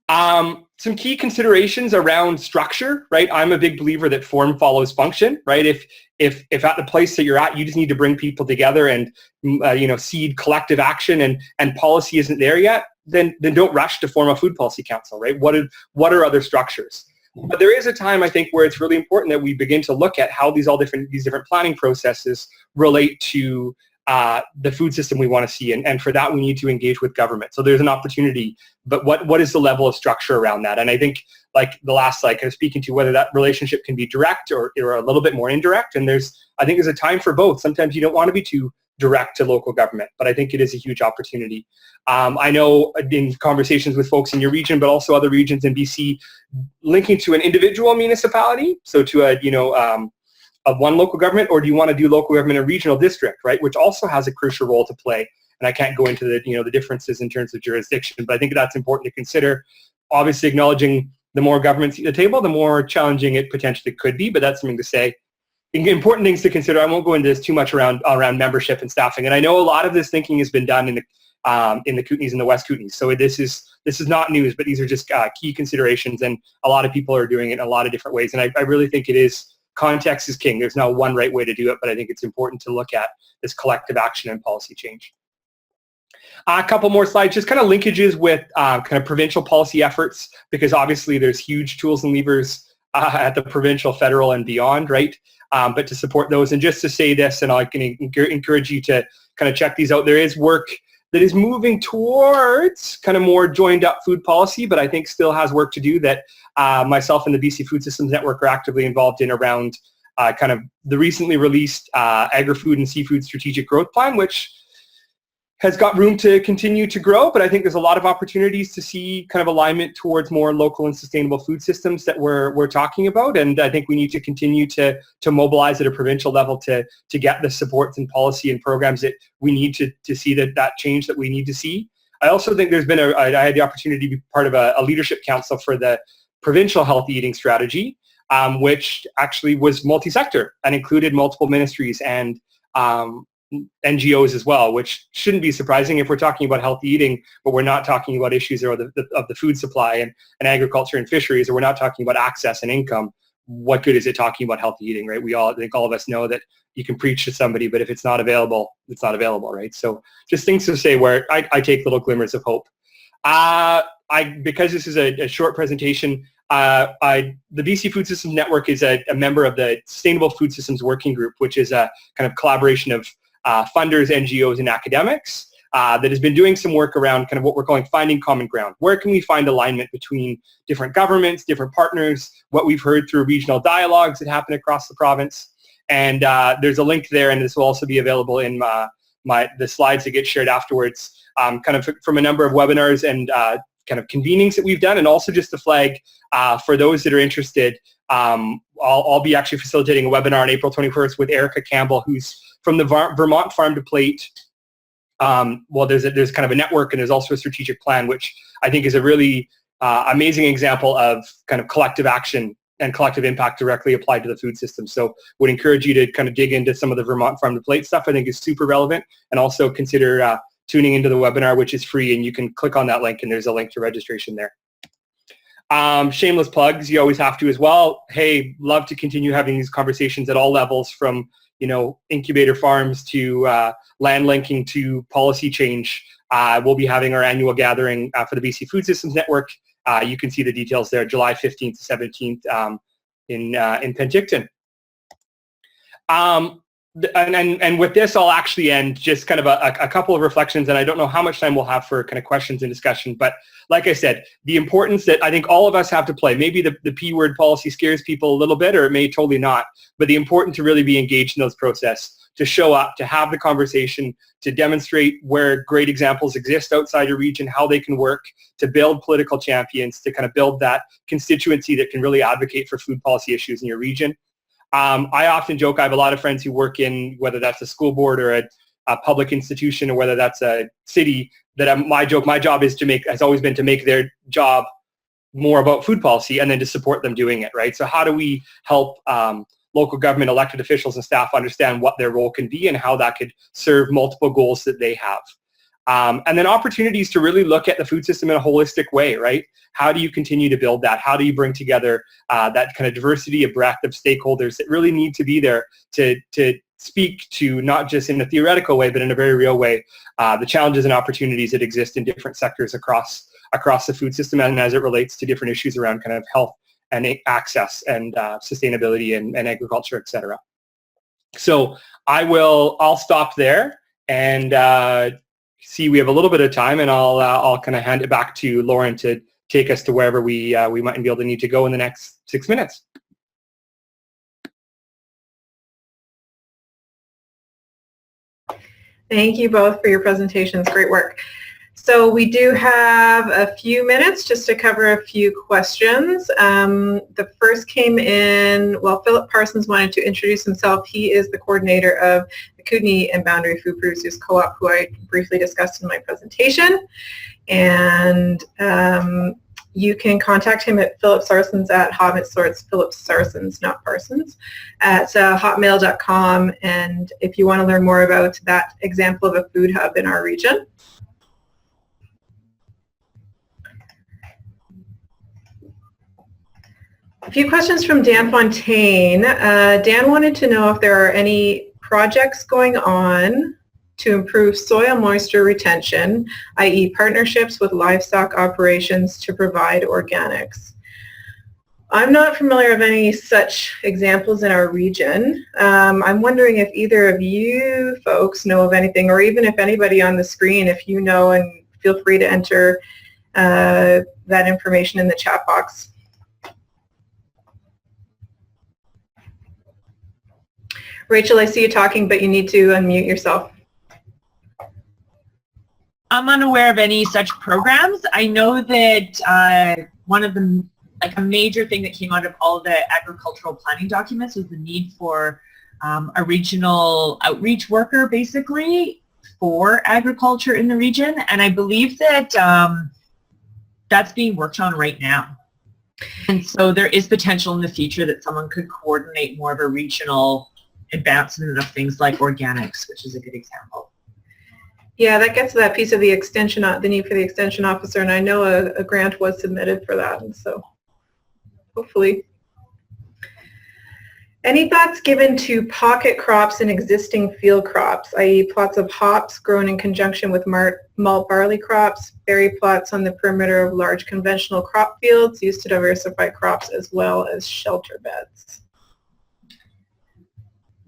Some key considerations around structure, right? I'm a big believer that form follows function, right? If at the place that you're at, you just need to bring people together and you know, seed collective action, and policy isn't there yet, then don't rush to form a food policy council, right? What are other structures? But there is a time, I think, where it's really important that we begin to look at how these different planning processes relate to the food system we want to see, and for that we need to engage with government. So there's an opportunity, but what is the level of structure around that? And I think, like the last slide, kind of speaking to whether that relationship can be direct or a little bit more indirect, and I think there's a time for both. Sometimes you don't want to be too direct to local government, but I think it is a huge opportunity. I know in conversations with folks in your region, but also other regions in BC, linking to an individual municipality, so to of one local government, or do you want to do local government in a regional district, right, which also has a crucial role to play. And I can't go into the differences in terms of jurisdiction, but I think that's important to consider. Obviously, acknowledging the more governments at the table, the more challenging it potentially could be, but that's something to say. Important things to consider. I won't go into this too much around membership and staffing. And I know a lot of this thinking has been done in the Kootenays and the West Kootenays. So this is not news, but these are just key considerations, and a lot of people are doing it in a lot of different ways. And I really think it is, context is king. There's no one right way to do it, but I think it's important to look at this collective action and policy change. A couple more slides, just kind of linkages with kind of provincial policy efforts, because obviously there's huge tools and levers at the provincial, federal, and beyond, right? But to support those, and just to say this, and I can encourage you to kind of check these out. There is work that is moving towards kind of more joined up food policy, but I think still has work to do that myself and the BC Food Systems Network are actively involved in around kind of the recently released Agri-Food and Seafood Strategic Growth Plan, which has got room to continue to grow, but I think there's a lot of opportunities to see kind of alignment towards more local and sustainable food systems that we're talking about, and I think we need to continue to mobilize at a provincial level to get the supports and policy and programs that we need to see that change that we need to see. I also think there's been I had the opportunity to be part of a leadership council for the provincial healthy eating strategy, which actually was multi-sector and included multiple ministries and NGOs as well, which shouldn't be surprising if we're talking about healthy eating, but we're not talking about issues of the food supply and agriculture and fisheries, or we're not talking about access and income. What good is it talking about healthy eating, right? I think all of us know that you can preach to somebody, but if it's not available, it's not available, right? So just things to say where I take little glimmers of hope. Because this is a short presentation, the BC Food Systems Network is a member of the Sustainable Food Systems Working Group, which is a kind of collaboration of funders, NGOs, and academics that has been doing some work around kind of what we're calling finding common ground. Where can we find alignment between different governments, different partners, what we've heard through regional dialogues that happen across the province. And there's a link there, and this will also be available in the slides that get shared afterwards, kind of from a number of webinars and kind of convenings that we've done, and also just to flag for those that are interested, I'll be actually facilitating a webinar on April 21st with Erica Campbell, who's from the Vermont Farm to Plate. Well, there's kind of a network, and there's also a strategic plan, which I think is a really amazing example of kind of collective action and collective impact directly applied to the food system. So would encourage you to kind of dig into some of the Vermont Farm to Plate stuff. I think is super relevant, and also consider tuning into the webinar, which is free, and you can click on that link, and there's a link to registration there. Shameless plugs, you always have to as well. Hey, love to continue having these conversations at all levels, from incubator farms to land linking to policy change. We'll be having our annual gathering for the BC Food Systems Network. You can see the details there, July 15th to 17th in Penticton. And with this, I'll actually end just kind of a couple of reflections, and I don't know how much time we'll have for kind of questions and discussion, but like I said, the importance that I think all of us have to play. Maybe the P word policy scares people a little bit, or it may totally not, but the important to really be engaged in those processes, to show up, to have the conversation, to demonstrate where great examples exist outside your region, how they can work, to build political champions, to kind of build that constituency that can really advocate for food policy issues in your region. I often joke, I have a lot of friends who work in, whether that's a school board or a public institution, or whether that's a city, that my job has always been to make their job more about food policy and then to support them doing it, right? So how do we help local government elected officials and staff understand what their role can be and how that could serve multiple goals that they have? And then opportunities to really look at the food system in a holistic way, right? How do you continue to build that? How do you bring together that kind of diversity of breadth of stakeholders that really need to be there to speak to, not just in a theoretical way, but in a very real way, the challenges and opportunities that exist in different sectors across the food system, and as it relates to different issues around kind of health and access and sustainability and agriculture, et cetera. So I'll stop there and see we have a little bit of time, and I'll kind of hand it back to Lauren to take us to wherever we might be able to need to go in the next 6 minutes. Thank you both for your presentations. Great work. So we do have a few minutes just to cover a few questions. The first came in, well, Philip Parsons wanted to introduce himself. He is the coordinator of the Kootenay and Boundary Food Producers Co-op, who I briefly discussed in my presentation. And you can contact him at Philip Sarsons at Hotmail, so it's Philip Sarsons, not Parsons, at hotmail.com. And if you want to learn more about that example of a food hub in our region. A few questions from Dan Fontaine. Dan wanted to know if there are any projects going on to improve soil moisture retention, i.e. partnerships with livestock operations to provide organics. I'm not familiar of any such examples in our region. I'm wondering if either of you folks know of anything, or even if anybody on the screen, if you know, and feel free to enter that information in the chat box. Rachel, I see you talking, but you need to unmute yourself. I'm unaware of any such programs. I know that one of the, like a major thing that came out of all the agricultural planning documents was the need for a regional outreach worker, basically, for agriculture in the region. And I believe that that's being worked on right now. And so there is potential in the future that someone could coordinate more of a regional advancement of things like organics, which is a good example. Yeah, that gets to that piece of the extension, the need for the extension officer, and I know a grant was submitted for that, and so hopefully. Any thoughts given to pocket crops and existing field crops, i.e. plots of hops grown in conjunction with malt barley crops, berry plots on the perimeter of large conventional crop fields used to diversify crops as well as shelter beds?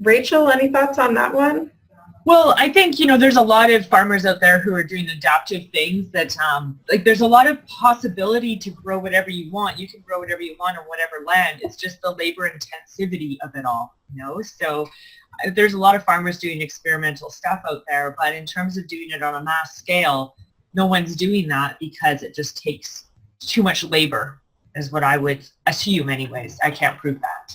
Rachel, any thoughts on that one? Well, I think, you know, there's a lot of farmers out there who are doing adaptive things that, like, there's a lot of possibility to grow whatever you want. You can grow whatever you want on whatever land. It's just the labor intensivity of it all, you know? So there's a lot of farmers doing experimental stuff out there, but in terms of doing it on a mass scale, no one's doing that because it just takes too much labor, is what I would assume anyways. I can't prove that.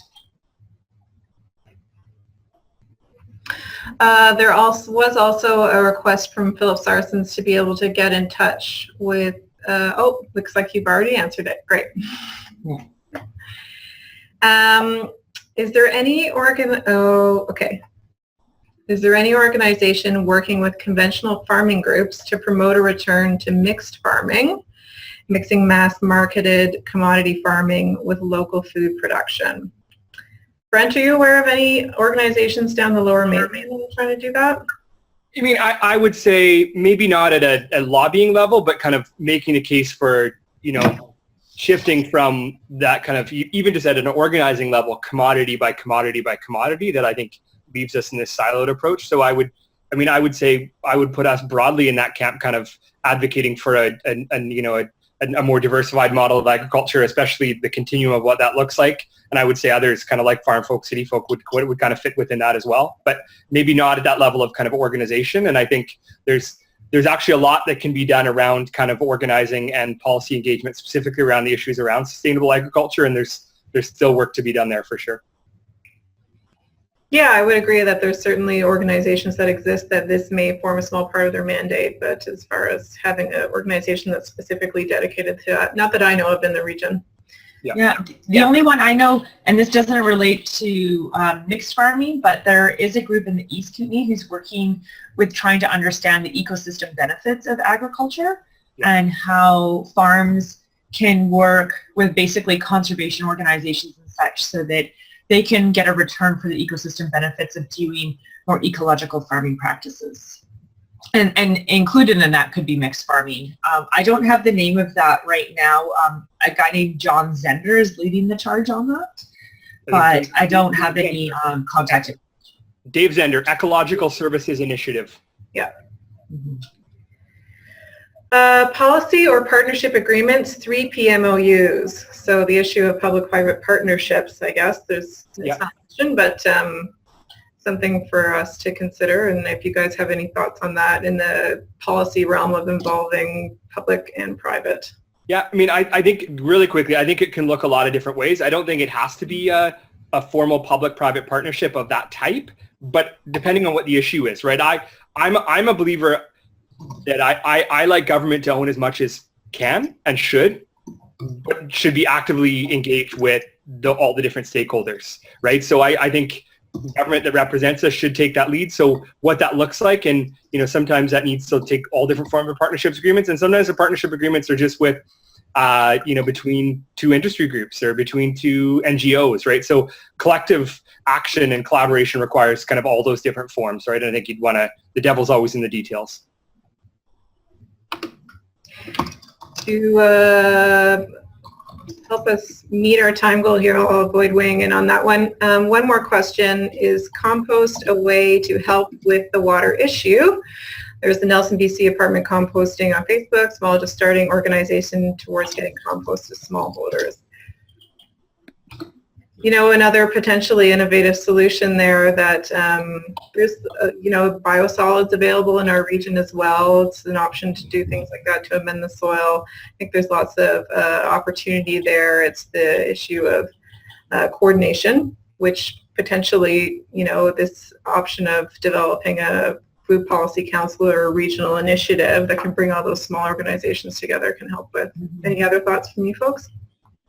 There was also a request from Philip Sarsons to be able to get in touch with, oh, looks like you've already answered it. Great. Is there any Is there any organization working with conventional farming groups to promote a return to mixed farming, mixing mass-marketed commodity farming with local food production? Brent, are you aware of any organizations down the Lower Mainland trying to do that? I mean, I would say maybe not at a lobbying level, but kind of making a case for, you know, shifting from that kind of, even just at an organizing level, commodity by commodity by commodity, that I think leaves us in this siloed approach. So I would say I would put us broadly in that camp, kind of advocating for a more diversified model of agriculture, especially the continuum of what that looks like. And I would say others, kind of like farm folk, city folk, would kind of fit within that as well, but maybe not at that level of kind of organization. And I think there's actually a lot that can be done around kind of organizing and policy engagement, specifically around the issues around sustainable agriculture. And there's still work to be done there for sure. Yeah, I would agree that there's certainly organizations that exist that this may form a small part of their mandate, but as far as having an organization that's specifically dedicated to that, not that I know of in the region. Yeah. The only one I know, and this doesn't relate to mixed farming, but there is a group in the East Kootenay who's working with trying to understand the ecosystem benefits of agriculture and how farms can work with basically conservation organizations and such so that they can get a return for the ecosystem benefits of doing more ecological farming practices. And included in that could be mixed farming. I don't have the name of that right now. A guy named John Zender is leading the charge on that, but I don't have any contact. Dave Zender, Ecological Services Initiative. Yeah. Policy or partnership agreements, 3 PMOUs. So the issue of public-private partnerships, I guess, it's not a question, but something for us to consider. And if you guys have any thoughts on that in the policy realm of involving public and private. Yeah, I mean, I think really quickly, I think it can look a lot of different ways. I don't think it has to be a formal public-private partnership of that type, but depending on what the issue is, right? I'm a believer that I like government to own as much as can and should, but should be actively engaged with all the different stakeholders, right? So I think government that represents us should take that lead. So what that looks like, and sometimes that needs to take all different forms of partnerships agreements, and sometimes the partnership agreements are just with between two industry groups or between two NGOs, right? So collective action and collaboration requires kind of all those different forms, right? And I think the devil's always in the details. To help us meet our time goal here, I'll avoid weighing in on that one. One more question, is compost a way to help with the water issue? There's the Nelson BC Apartment Composting on Facebook, small just starting organization towards getting compost to smallholders. You know, another potentially innovative solution there that there's, you know, biosolids available in our region as well. It's an option to do things like that to amend the soil. I think there's lots of opportunity there. It's the issue of coordination, which potentially, you know, this option of developing a food policy council or a regional initiative that can bring all those small organizations together can help with. Any other thoughts from you folks?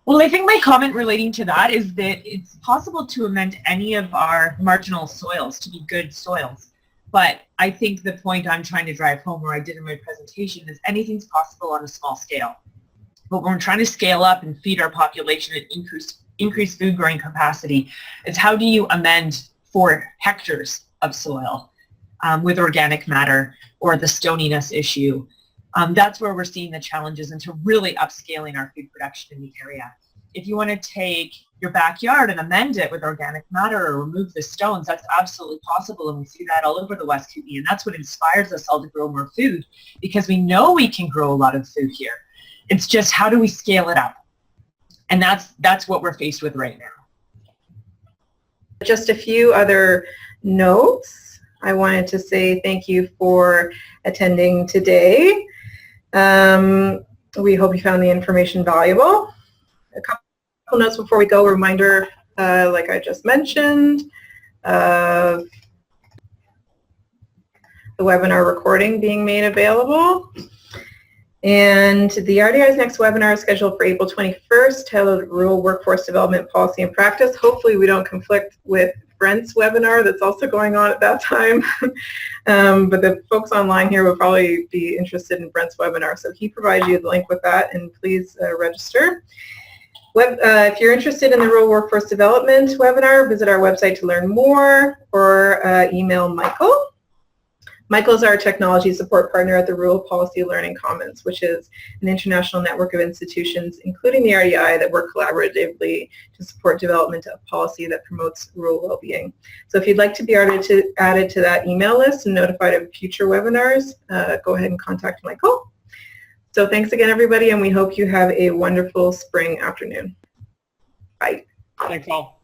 Well, I think my comment relating to that is that it's possible to amend any of our marginal soils to be good soils. But I think the point I'm trying to drive home, or I did in my presentation, is anything's possible on a small scale. But when we're trying to scale up and feed our population and increase food growing capacity, it's how do you amend 4 hectares of soil with organic matter or the stoniness issue. That's where we're seeing the challenges into really upscaling our food production in the area. If you want to take your backyard and amend it with organic matter or remove the stones, that's absolutely possible, and we see that all over the West Kootenay, and that's what inspires us all to grow more food, because we know we can grow a lot of food here. It's just how do we scale it up? And that's what we're faced with right now. Just a few other notes. I wanted to say thank you for attending today. We hope you found the information valuable. A couple notes before we go. A reminder, like I just mentioned, of the webinar recording being made available. And the RDI's next webinar is scheduled for April 21st, titled Rural Workforce Development Policy and Practice. Hopefully we don't conflict with Brent's webinar that's also going on at that time. But the folks online here will probably be interested in Brent's webinar. So he provides you the link with that, and please register. If you're interested in the Rural Workforce Development webinar, visit our website to learn more, or email Michael. Michael's our technology support partner at the Rural Policy Learning Commons, which is an international network of institutions, including the RDI, that work collaboratively to support development of policy that promotes rural well-being. So if you'd like to be added to that email list and notified of future webinars, go ahead and contact Michael. So thanks again, everybody, and we hope you have a wonderful spring afternoon. Bye. Thanks all.